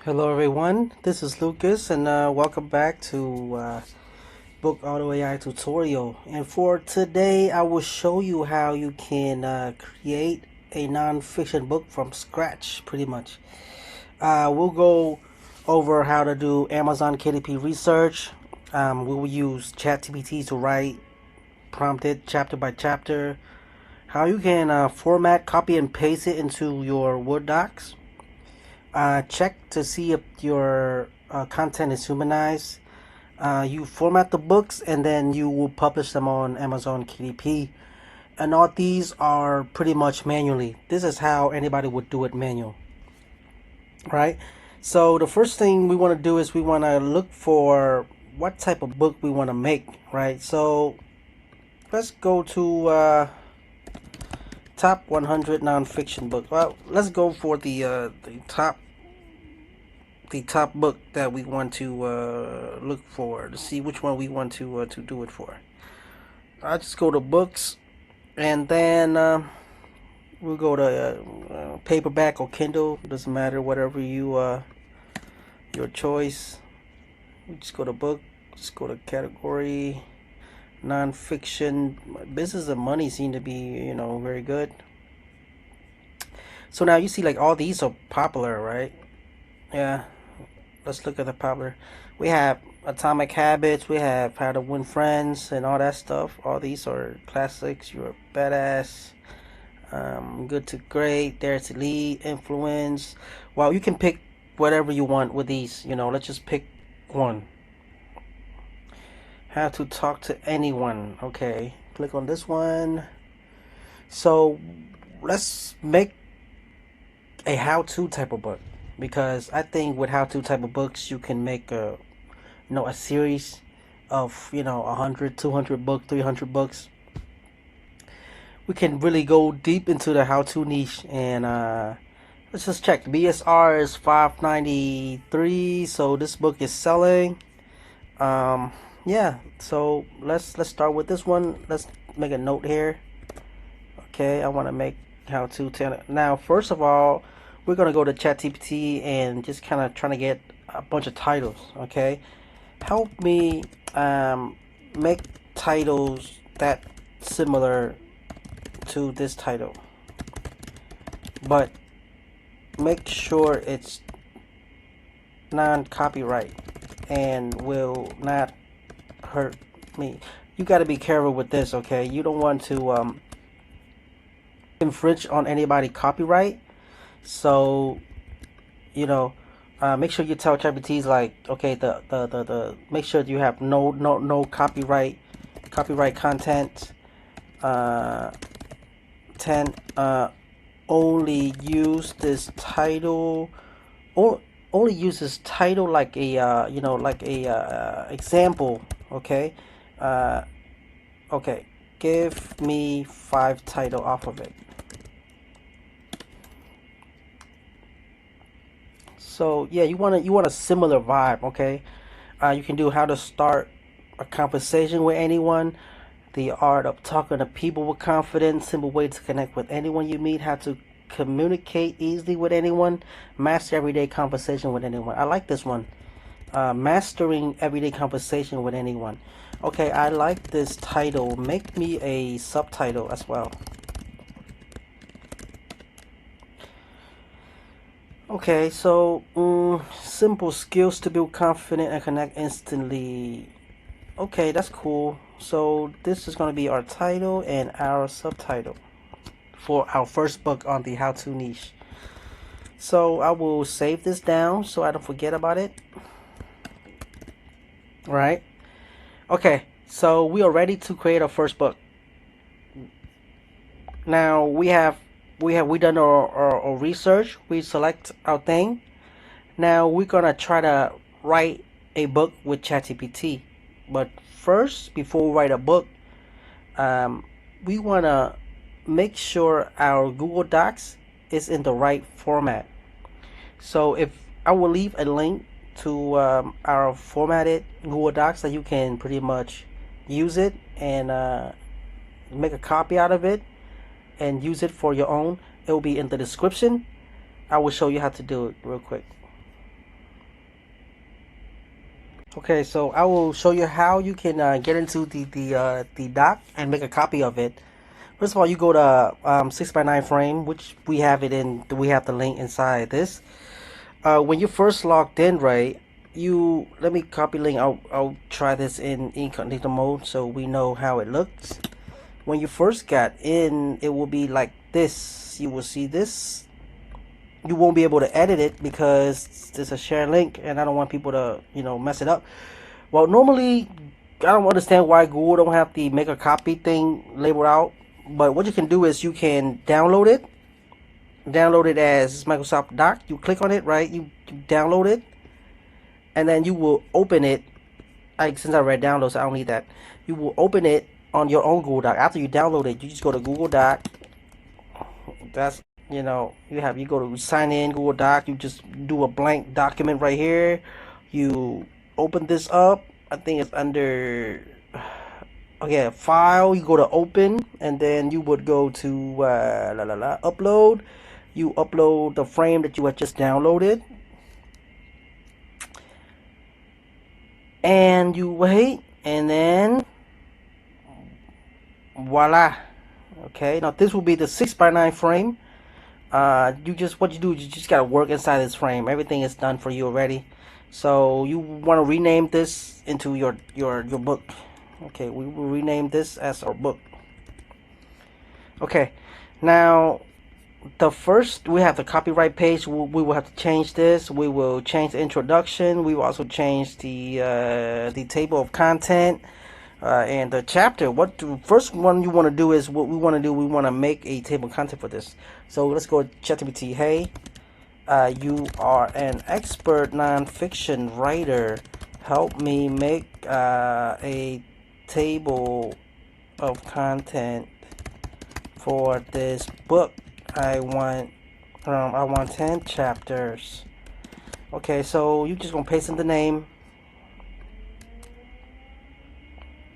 Hello everyone, this is Lucas and welcome back to Book Auto AI tutorial. And for today I will show you how you can create a non-fiction book from scratch pretty much. We'll go over how to do Amazon KDP research. We will use ChatGPT to write prompted chapter by chapter. How you can format, copy and paste it into your Word docs. Check to see if your content is humanized. You format the books and then you will publish them on Amazon KDP. And all these are pretty much manually. This is how anybody would do it manual. Right? So the first thing we want to do is we want to look for what type of book we want to make. Right? So let's go to top 100 nonfiction book. Well, let's go for the top book that we want to look for to see which one we want to do it for. I just go to books, and then we'll go to paperback or Kindle. Doesn't matter, whatever you your choice. We just go to book. Just go to category nonfiction. Business and money seem to be very good. So now you see like all these are popular, right? Yeah. Let's look at the popular. We have Atomic Habits, we have How to Win Friends and all that stuff. All these are classics. You're badass. Good to Great, Dare to Lead, Influence. Well, you can pick whatever you want with these. Let's just pick one. How to Talk to Anyone. Okay, click on this one. So let's make a how-to type of book, because I think with how-to type of books you can make a series of 100, 200 books, 300 books. We can really go deep into the how-to niche. And let's just check. BSR is 593, so this book is selling. Yeah, so let's start with this one. Let's make a note here. Okay, I want to make how-to 10. Now first of all, we're gonna go to ChatGPT and just kind of trying to get a bunch of titles. Okay, help me make titles that similar to this title, but make sure it's non-copyright and will not hurt me. You got to be careful with this. Okay, you don't want to infringe on anybody copyright. So make sure you tell ChatGPT like, okay, the make sure you have no copyright content. 10 only use this title, or only use this title like a example. Okay, okay, give me 5 title off of it. So yeah, you want a similar vibe. Okay, you can do how to start a conversation with anyone, the art of talking to people with confidence, simple way to connect with anyone you meet, how to communicate easily with anyone, master everyday conversation with anyone. I like this one. Mastering everyday conversation with anyone. Okay, I like this title. Make me a subtitle as well. Okay, so simple skills to build confident and connect instantly. Okay, that's cool. So this is going to be our title and our subtitle for our first book on the how-to niche. So I will save this down so I don't forget about it. Right? Okay, so we are ready to create our first book. Now we done our research. We select our thing. Now we're gonna try to write a book with ChatGPT. But first, before we write a book, we wanna make sure our Google Docs is in the right format. So if I will leave a link to our formatted Google Docs that you can pretty much use it and make a copy out of it and use it for your own. It will be in the description. I will show you how to do it real quick. Okay, so I will show you how you can get into the doc and make a copy of it. First of all, you go to 6x9 frame, which we have it in. We have the link inside this. When you first logged in, right? You let me copy link. I'll try this in incognito mode so we know how it looks. When you first got in, it will be like this. You will see this. You won't be able to edit it because it's a share link, and I don't want people to mess it up. Well, normally I don't understand why Google don't have the make a copy thing labeled out. But what you can do is you can download it. Download it as Microsoft Doc. You click on it, right? You download it, and then you will open it. Since I read downloads, I don't need that. You will open it on your own Google Doc. After you download it, you just go to Google Doc. That's you go to sign in Google Doc. You just do a blank document right here. You open this up. I think it's under okay, file. You go to open, and then you would go to upload. You upload the frame that you had just downloaded, and you wait, and then voila. Okay, now this will be the 6x9 frame. What you do is you just gotta work inside this frame. Everything is done for you already. So you want to rename this into your book. Okay, we will rename this as our book. Okay, now the first we have the copyright page. We will have to change this. We will change the introduction. We will also change the table of content. And the chapter, what the first one you want to do is what we want to do. We want to make a table of content for this. So let's go to ChatGPT. Hey, you are an expert nonfiction writer. Help me make a table of content for this book. I want 10 chapters. Okay, so you just gonna paste in the name.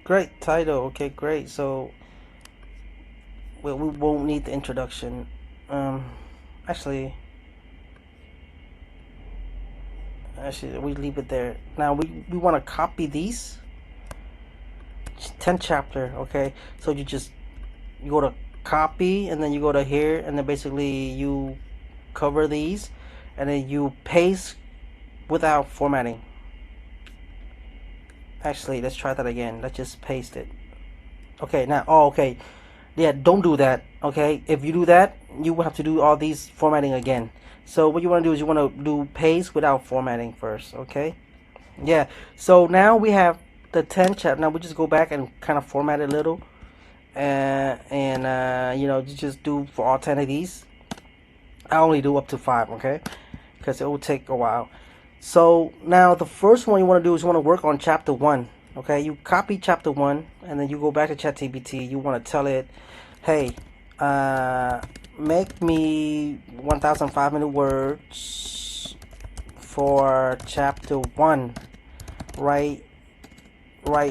Great title. Okay, great. So we won't need the introduction. Actually, we leave it there. Now we want to copy these 10 chapter. Okay, so you go to copy, and then you go to here, and then basically you cover these, and then you paste without formatting. Actually, let's try that again. Let's just paste it. Okay, now, okay. Yeah, don't do that, okay? If you do that, you will have to do all these formatting again. So what you want to do is you want to do paste without formatting first, okay? Yeah, so now we have the 10 chapter. Now we just go back and kind of format it a little. You just do for all 10 of these. I only do up to 5, okay? Because it will take a while. So now the first one you want to do is you want to work on chapter 1. Okay, you copy chapter 1, and then you go back to ChatGPT. You want to tell it, hey, make me 1,500 words for chapter 1. Write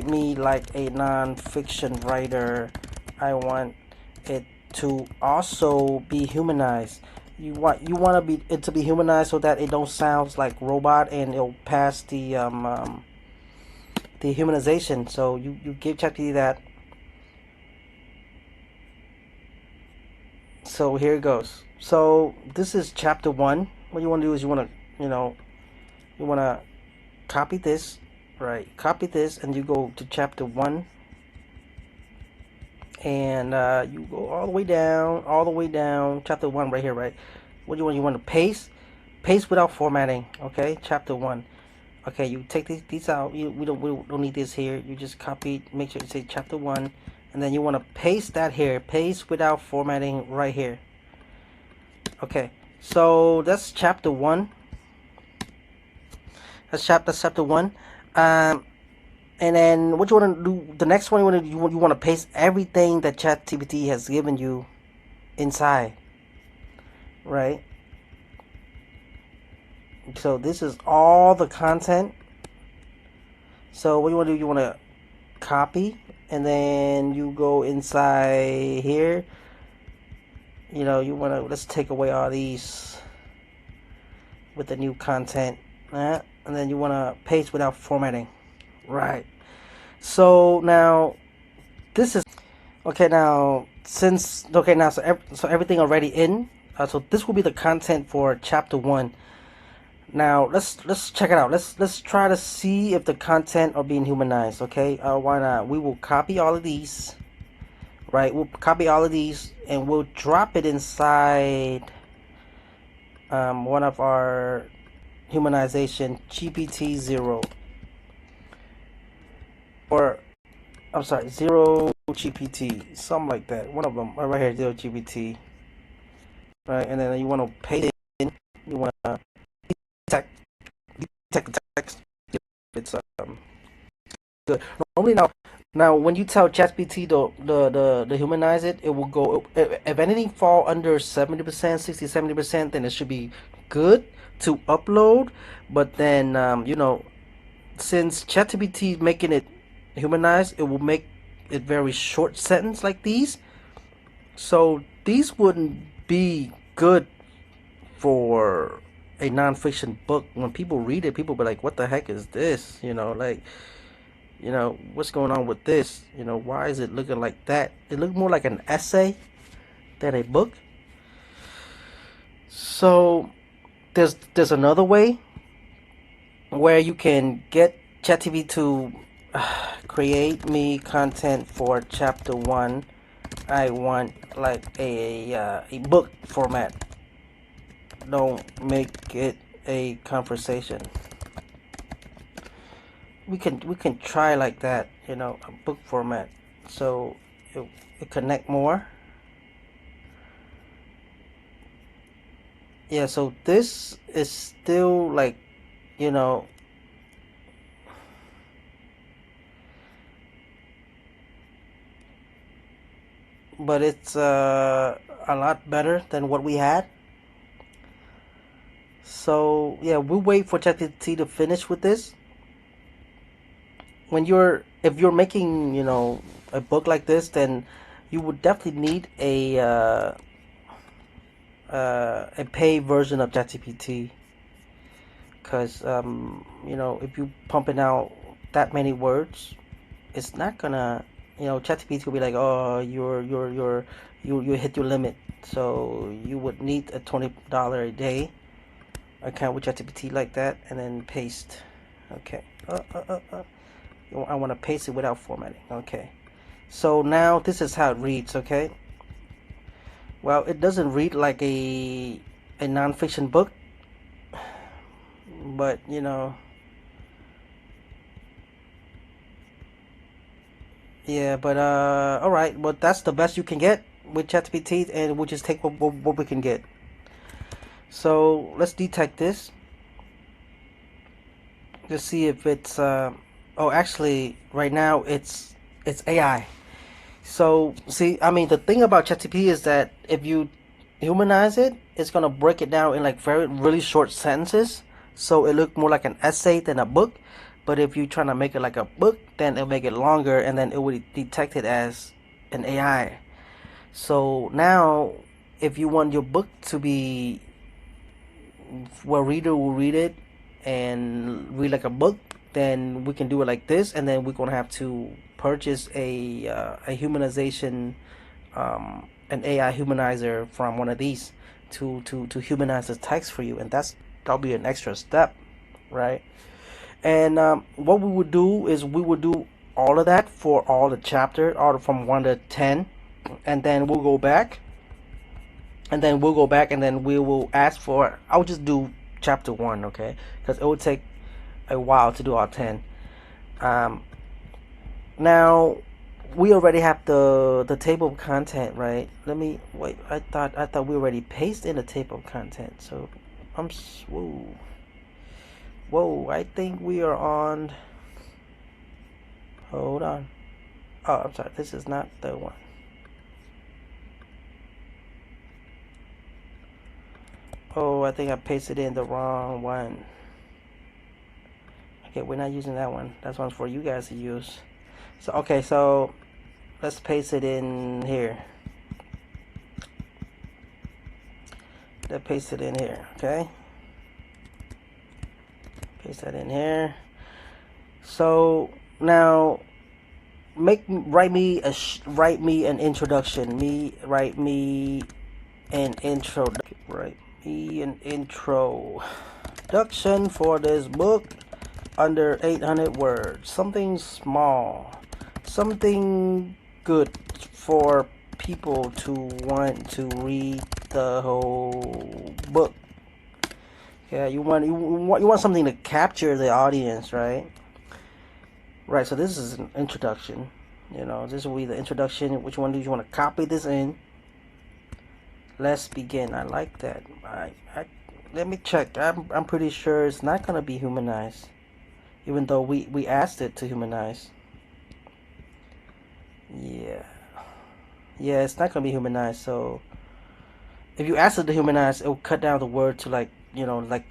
me like a non-fiction writer. I want it to also be humanized. You want it to be humanized so that it don't sound like robot, and it'll pass the humanization. So you give ChatGPT that. So here it goes. So this is chapter 1. What you want to do is you want to copy this, right? Copy this, and you go to chapter 1, and you go all the way down, chapter 1 right here, right? What you want to paste without formatting. Okay, chapter 1. Okay, you take these out. We don't need this here. You just copy. Make sure you say chapter 1, and then you want to paste that here. Paste without formatting right here. Okay, so that's chapter 1. That's chapter 1. And then what you want to do? The next one you want to paste everything that ChatGPT has given you inside, right? So this is all the content. So what you want to do? You want to copy, and then you go inside here. You want to let's take away all these with the new content. and then you want to paste without formatting, right? So now this is okay. Now since okay now so everything already in. So this will be the content for chapter 1. Now let's check it out. Let's try to see if the content are being humanized. Okay, why not? We will copy all of these, right? We'll copy all of these and we'll drop it inside one of our humanization GPT-0, or I'm sorry, 0 GPT, something like that. One of them right here, 0 GPT, right? And then you want to paste it in. You want to detect the text. It's good. Normally now when you tell ChatGPT the humanize it, it will go. If anything fall under 70%, 60, 70%, then it should be good to upload. But then since ChatGPT is making it humanized, it will make it very short sentence like these. So these wouldn't be good for a nonfiction book. When people read it, people be like, "What the heck is this?" What's going on with this? Why is it looking like that? It looked more like an essay than a book. So there's another way where you can get ChatGPT to create me content for chapter 1. I want like a book format. Don't make it a conversation. We can try like that, a book format, so it connect more. Yeah, so this is still like, you know, but it's a lot better than what we had. So yeah, we'll wait for ChatGPT to finish with this. If you're making, a book like this, then you would definitely need a paid version of ChatGPT, because if you pumping out that many words, it's not gonna, ChatGPT will be like, oh, you hit your limit, so you would need a $20 a day account with ChatGPT like that, and then paste. Okay. I want to paste it without formatting. Okay. So now this is how it reads. Okay. Well, it doesn't read like a nonfiction book, but yeah. But all right. But that's the best you can get with ChatGPT, and we'll just take what we can get. So let's detect this. Just see if it's oh, actually right now it's AI. So see, I mean, the thing about ChatGPT is that if you humanize it, it's gonna break it down in like very really short sentences, so it look more like an essay than a book. But if you're trying to make it like a book, then it'll make it longer, and then it will detect it as an AI. So now, if you want your book to be where reader will read it and read like a book, then we can do it like this, and then we're gonna have to purchase a humanization, an AI humanizer from one of these to humanize the text for you, and that'll be an extra step, right? And what we would do is we would do all of that for all the chapter, all from 1 to 10, and then and then we will ask for, I'll just do chapter 1, okay, because it will take a while to do all 10. Now we already have the table of content, right? Let me wait. I thought we already pasted in the table of content. So whoa, I think we are on. Hold on. Oh, I'm sorry, this is not the one. Oh, I think I pasted in the wrong one. Okay, we're not using that one. That one's for you guys to use. So okay, so let's paste it in here. Let's paste it in here, okay? Paste that in here. So now write me an introduction. Write me an introduction for this book under 800 words. Something small, something good for people to want to read the whole book. Yeah, you want something to capture the audience, right? Right, so this is an introduction. This will be the introduction. Which one do you want to copy this in? Let's begin. I like that. Let me check. I'm pretty sure it's not gonna be humanized, even though we asked it to humanize. Yeah, it's not gonna be humanized. So if you ask it to humanize, it will cut down the word to like a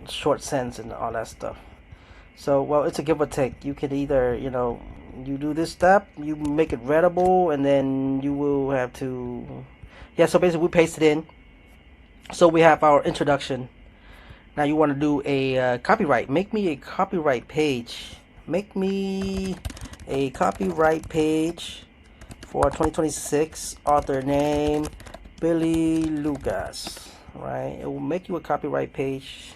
short sentence and all that stuff. So, well, it's a give or take. You could either, you do this step, you make it readable, and then you will have to, yeah, so basically we paste it in. So we have our introduction. Now you want to do a copyright. Make me a copyright page. Make me a copyright page for 2026. Author name, Billy Lucas. Right? It will make you a copyright page.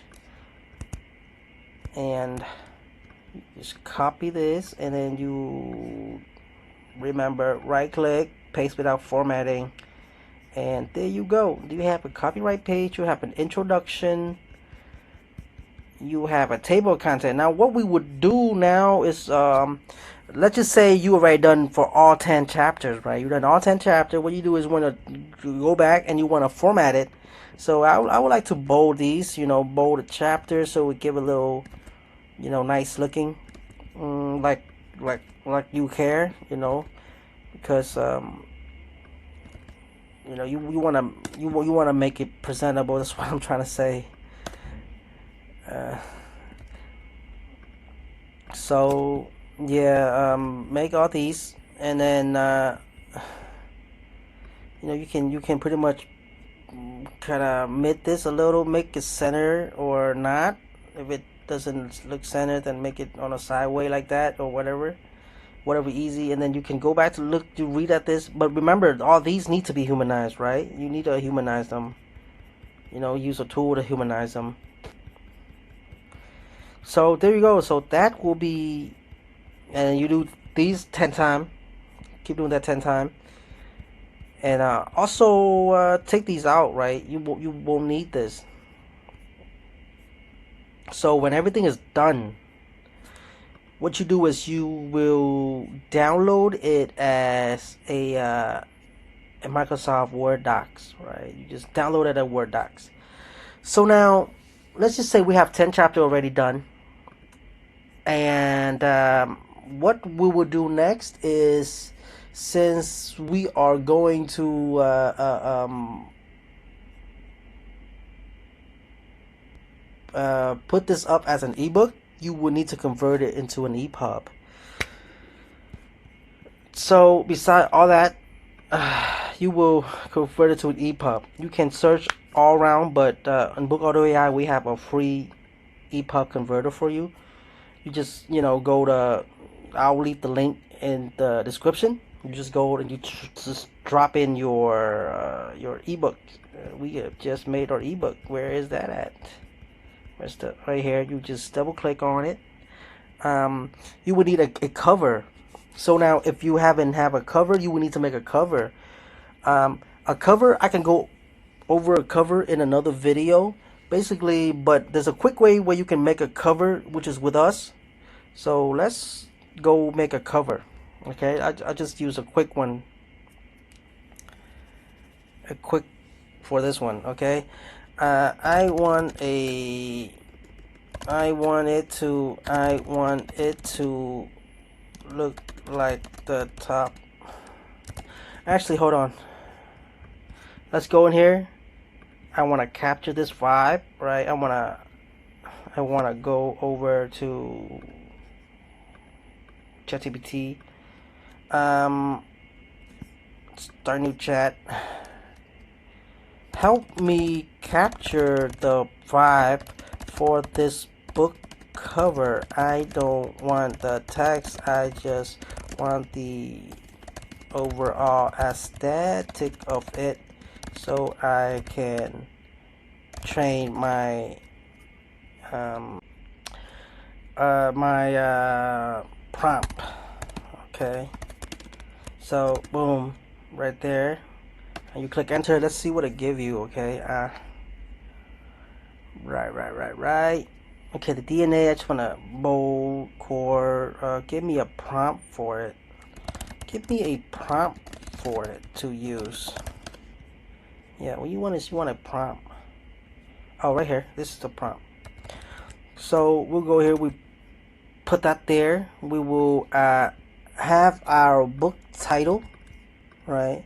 And just copy this, and then you remember right click, paste without formatting, and there you go. You have a copyright page, you have an introduction, you have a table of content. Now what we would do now is let's just say you already done for all 10 chapters, right? You done all 10 chapters. What you do is want to go back and you want to format it. So I would like to bold these, bold the chapters so we give a little nice looking, like you care, because you want to make it presentable. That's what I'm trying to say. So yeah, make all these, and then you can pretty much kind of mid this a little, make it center or not. If it doesn't look centered, then make it on a sideway like that, or whatever easy. And then you can go back to read at this. But remember, all these need to be humanized, right? You need to humanize them, use a tool to humanize them. So there you go. So that will be, and you do these 10 times, keep doing that 10 times. And also take these out, right? You won't need this. So when everything is done, what you do is you will download it as a Microsoft Word Docs, right? You just download it as Word Docs. So now, let's just say we have 10 chapters already done. And what we will do next is, since we are going to put this up as an ebook, you will need to convert it into an EPUB. So beside all that, you will convert it to an EPUB. You can search all around, but on Book Auto AI we have a free EPUB converter for you. You just go to, I'll leave the link in the description. You just go and you just drop in your ebook. We have just made our ebook. Where is that at? Where's the, right here? You just double click on it. You would need a cover. So now if you haven't have a cover, you would need to make a cover. A cover, I can go over a cover in another video, basically, but there's a quick way where you can make a cover, which is with us. So let's go make a cover. Okay, I just use a quick one, for this one. Okay, I want it to look like the top. Actually, hold on. Let's go in here. I want to capture this vibe, right? I want to go over to ChatGPT. Start new chat. Help me capture the vibe for this book cover. I don't want the text, I just want the overall aesthetic of it, so I can train my prompt. Okay, so boom, right there, and you click enter. Let's see what it give you. Okay, right. Okay, the DNA, I just want to bold core. Give me a prompt for it. Give me a prompt for it to use. Yeah, what you want is you want a prompt. Oh, right here. This is the prompt. So we'll go here. We put that there. We will have our book title, right?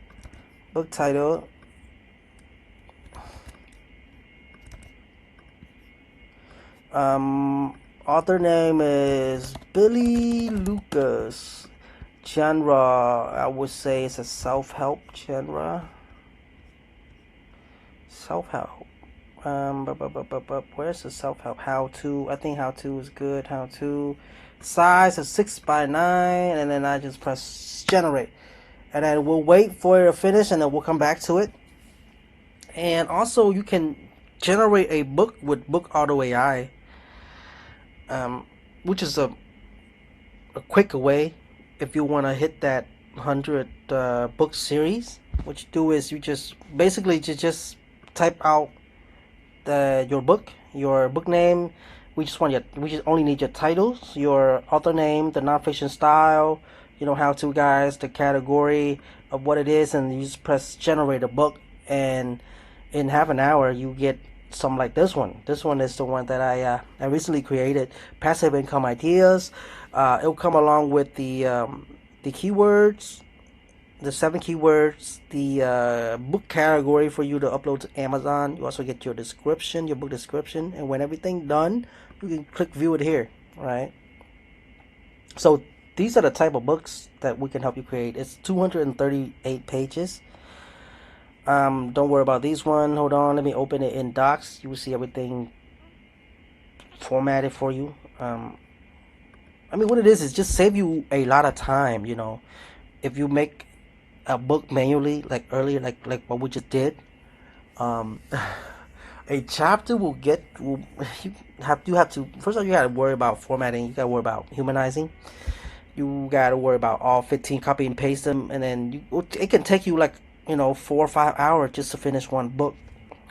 Book title. Author name is Billy Lucas. Genre, I would say it's a self-help genre. Self-help. Where's the self-help? How to? I think how to is good. How to. Size is 6x9, and then I just press generate, and then we'll wait for it to finish, and then we'll come back to it. And also, you can generate a book with Book Auto AI, which is a quick way if you want to hit that 100 book series. What you do is you just basically just type out your book name. We just only need your titles, your author name, the nonfiction style, how to guys, the category of what it is, and you just press generate a book, and in half an hour you get some like this one. This one is the one that I recently created. Passive income ideas. It'll come along with the keywords, the 7 keywords, the book category for you to upload to Amazon. You also get your description, your book description, and when everything done, you can click view it here, right? So these are the type of books that we can help you create. It's 238 pages. Don't worry about these one. Hold on, let me open it in Docs. You will see everything formatted for you. I mean, what it is just save you a lot of time. If you make a book manually, like earlier, like what we just did, a chapter will you have to first of all, you got to worry about formatting. You got to worry about humanizing. You got to worry about all 15, copy and paste them, and then it can take you like 4 or 5 hours just to finish one book,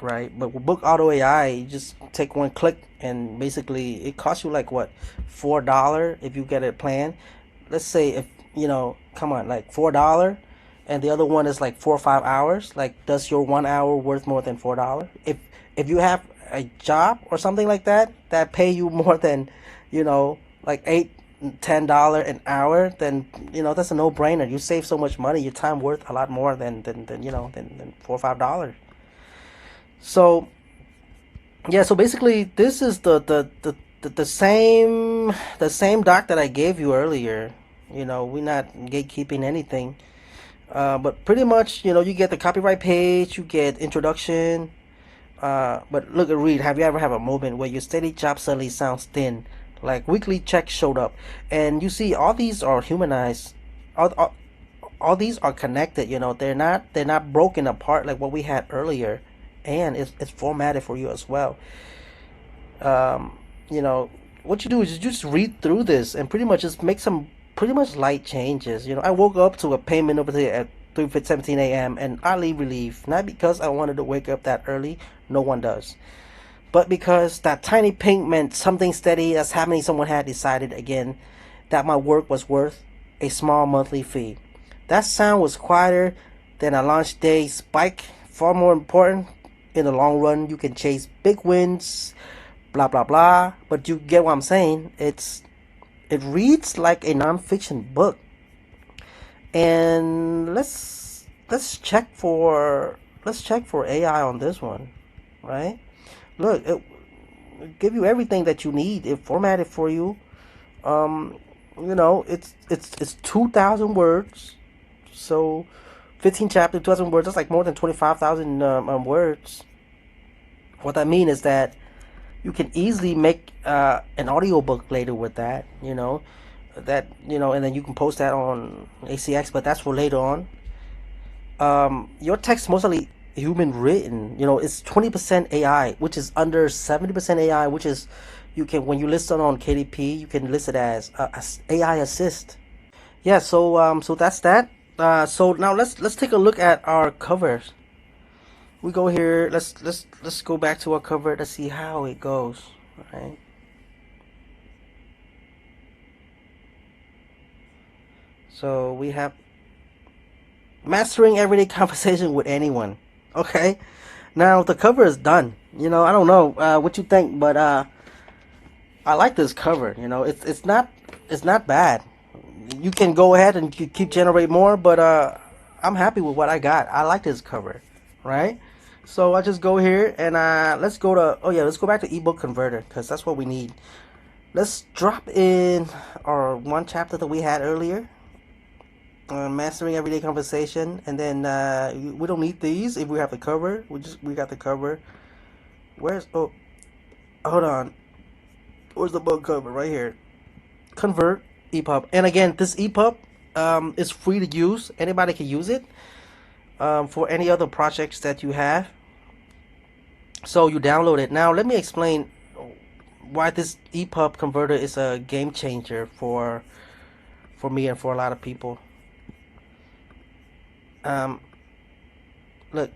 right? But with Book Auto AI, you just take one click, and basically it costs you like what, $4 if you get it planned. Let's say if come on, like $4, and the other one is like 4 or 5 hours. Like, does your 1 hour worth more than $4? If you have a job or something like that pay you more than like $8-10 an hour, then that's a no-brainer. You save so much money. Your time worth a lot more than $4 or $5. So yeah, so basically this is the same doc that I gave you earlier. We're not gatekeeping anything, but pretty much you get the copyright page, you get introduction. But look at read. Have you ever have a moment where your steady job suddenly sounds thin? Like weekly checks showed up, and you see all these are humanized. All these are connected. They're not broken apart like what we had earlier, and it's formatted for you as well. What you do is you just read through this and pretty much just make some pretty much light changes. I woke up to a payment over there at 3:17 a.m. and I leave relief, not because I wanted to wake up that early. No one does. But because that tiny pink meant something steady that's happening, someone had decided again that my work was worth a small monthly fee. That sound was quieter than a launch day spike. Far more important, in the long run, you can chase big wins, blah, blah, blah. But you get what I'm saying. It reads like a nonfiction book. And let's check for AI on this one, right? Look, it give you everything that you need. It formatted for you. It's 2,000 words. So 15 chapters, 2,000 words. That's like more than 25,000 words. What I mean is that You can easily make an audiobook later with that, and then you can post that on ACX, but that's for later on. Your text mostly human written. It's 20% AI, which is under 70% AI, which is you can when you list it on KDP, you can list it as AI assist. Yeah, so that's that. So now let's take a look at our covers. We go here. Let's go back to our cover to see how it goes. Right. So we have mastering everyday conversation with anyone. Okay. Now the cover is done. I don't know what you think, but I like this cover. It's not bad. You can go ahead and keep generate more, but I'm happy with what I got. I like this cover, right? So I just go here and let's go back to ebook converter because that's what we need. Let's drop in our one chapter that we had earlier, mastering everyday conversation, and then we don't need these if we have the cover. We got the cover. Where's hold on, where's the book cover? Right here. Convert EPUB, and again, this EPUB is free to use. Anybody can use it for any other projects that you have. So you download it. Now let me explain why this EPUB converter is a game changer for me and for a lot of people. Um, Look,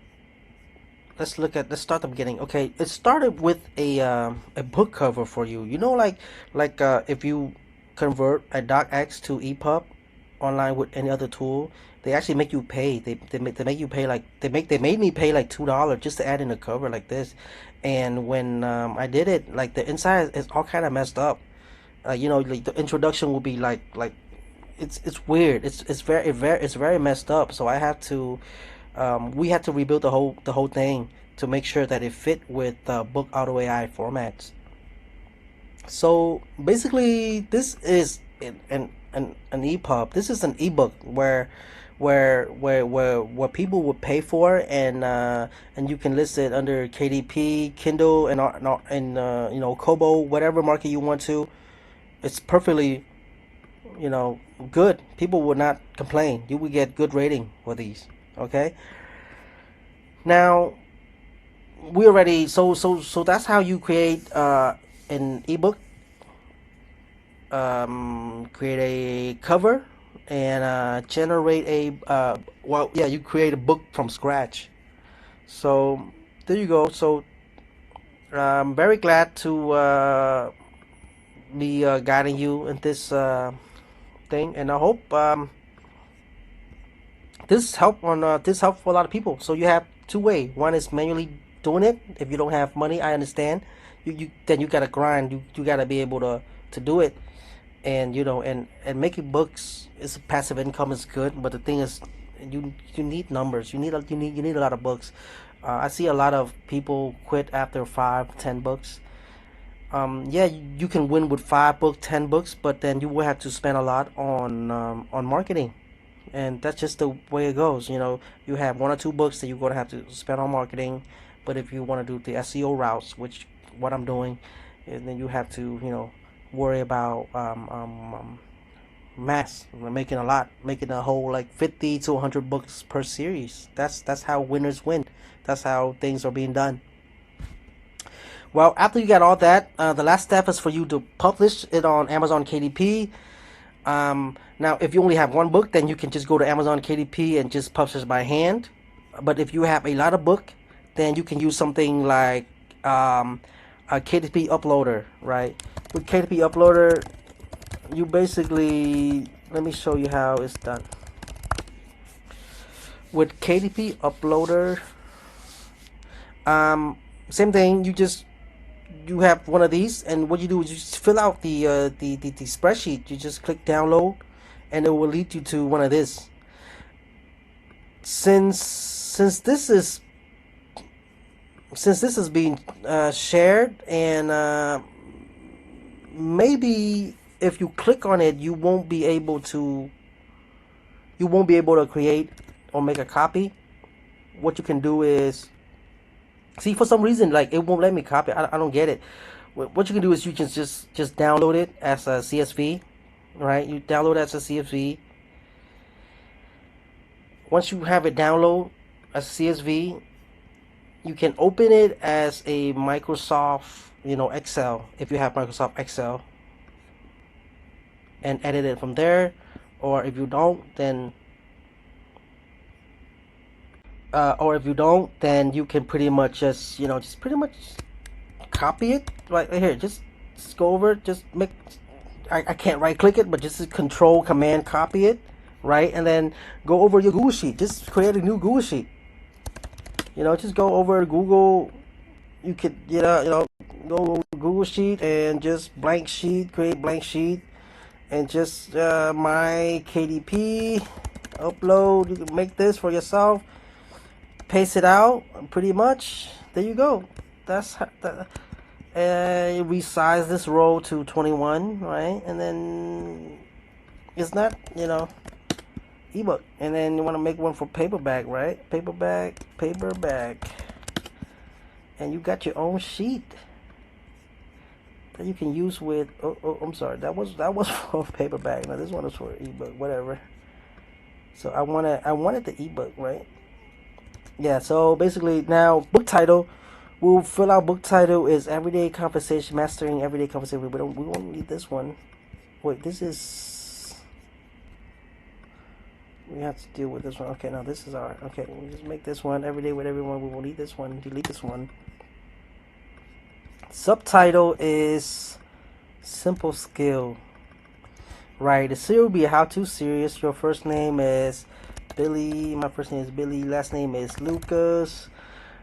let's start the beginning. Okay, it started with a book cover for you. If you convert a docx to EPUB online with any other tool, they actually make you pay. They make you pay like they made me pay like $2 just to add in a cover like this. And when I did it, like the inside is all kind of messed up. Like the introduction will be like it's weird. It's very messed up. So I have to we had to rebuild the whole thing to make sure that it fit with book auto AI formats. So basically, this is an EPUB. This is an ebook where people would pay for, and you can list it under KDP, Kindle, and Kobo, whatever market you want to. It's perfectly good. People would not complain. You would get good rating for these. Okay. Now we already so that's how you create an ebook, create a cover, and generate you create a book from scratch. So there you go. So I'm very glad to be guiding you in this thing, and I hope this help for a lot of people. So you have two way. One is manually doing it. If you don't have money, I understand. You gotta grind. You gotta be able to do it. And and making books is passive income is good, but the thing is, you need numbers. You need a lot of books. I see a lot of people quit after 5, 10 books. Yeah, you can win with 5 books, 10 books, but then you will have to spend a lot on marketing, and that's just the way it goes. You have 1 or 2 books that you're gonna have to spend on marketing, but if you want to do the SEO routes, which what I'm doing, and then you have to worry about mass making a whole like 50 to 100 books per series. That's how winners win. That's how things are being done. Well, after you got all that, the last step is for you to publish it on Amazon KDP. Now, if you only have 1 book, then you can just go to Amazon KDP and just publish by hand. But if you have a lot of book, then you can use something like a KDP uploader, right? With KDP uploader, you basically, let me show you how it's done. With KDP uploader, same thing. You have one of these, and what you do is you just fill out the spreadsheet. You just click download, and it will lead you to one of this. Since this is being shared, and maybe if you click on it, you won't be able to create or make a copy. What you can do is See, for some reason, like it won't let me copy. I don't get it. What you can do is you can just download it as a CSV, right? You download it as a CSV. Once you have it download as a CSV, you can open it as a Microsoft, Excel, if you have Microsoft Excel, and edit it from there. Or if you don't, then you can pretty much just pretty much copy it right here. Just go over it. Just make. I can't right click it, but just Control Command copy it, right? And then go over your Google Sheet. Just create a new Google Sheet. Just go over Google. You could go Google Sheet and just blank sheet, create blank sheet, and just my KDP upload. You can make this for yourself, paste it out, pretty much. There you go. That's resize this row to 21, right? And then it's not ebook. And then you want to make one for paperback, right? Paperback, and you got your own sheet that you can use with. Oh, I'm sorry, that was for paperback. Now this one is for ebook, whatever. So I wanted the ebook, right? Yeah. So basically, now book title. We'll fill out book title is Everyday Conversation, Mastering Everyday Conversation. We won't need this one. Wait, this is. We have to deal with this one. Okay, now this is our. Okay, we'll just make this one Everyday with Everyone. We will need this one. Delete this one. Subtitle is Simple Skill. Right, the series will be a how-to series. Your first name is Billy. My first name is Billy. Last name is Lucas.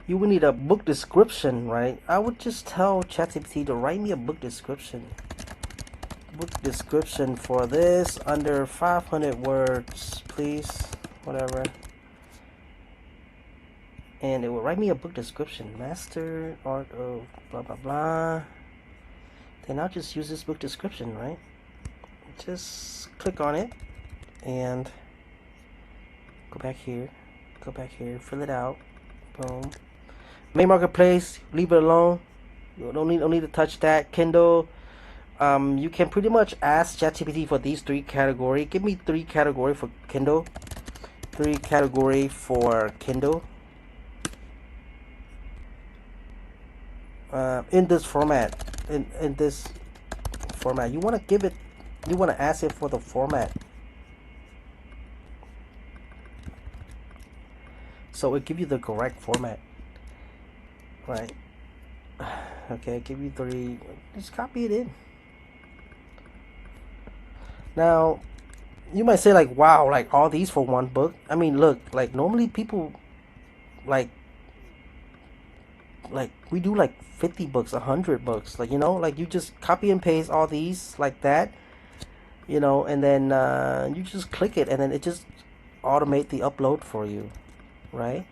You will need a book description, right? I would just tell ChatGPT to write me a book description. Book description for this under 500 words, please. Whatever. And it will write me a book description. Master art of blah blah blah. Then I'll just use this book description, right? Just click on it and go back here, fill it out. Boom. Main marketplace, leave it alone. You don't need to touch that. Kindle. You can pretty much ask ChatGPT for these 3 categories. Give me 3 categories for Kindle. 3 categories for Kindle. In this format. In this format. You want to ask it for the format. So it give you the correct format. Right. Okay, give you 3. Just copy it in. Now, you might say like, wow, like all these for one book. I mean, look, like normally people like we do like 50 books, 100 books. Like, like you just copy and paste all these like that, and then you just click it and then it just automate the upload for you, right?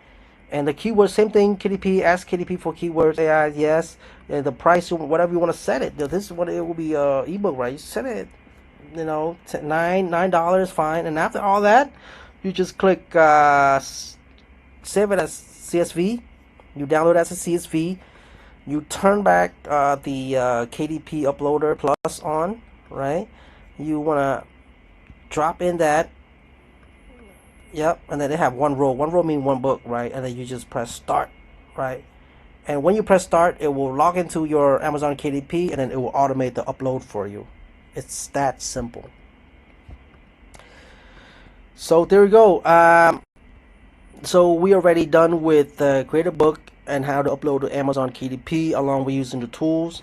And the keyword, same thing. KDP, ask KDP for keywords. AI, yes. And the price, whatever you want to set it. This is what it will be. Ebook, right? You set it. $9, fine. And after all that, you just click save it as CSV. You download it as a CSV. You turn back the KDP uploader plus on, right? You want to drop in that. Yep, and then they have one row. One row means one book, right? And then you just press start, right? And when you press start, it will log into your Amazon KDP and then it will automate the upload for you. It's that simple. So there we go. So we already done with create a book and how to upload to Amazon KDP along with using the tools.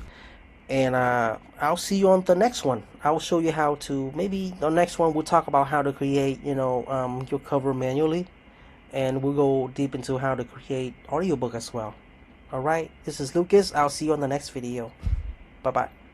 And I'll see you on the next one. I will show you how to, maybe the next one we'll talk about how to create, your cover manually. And we'll go deep into how to create audiobook as well. Alright, this is Lucas. I'll see you on the next video. Bye-bye.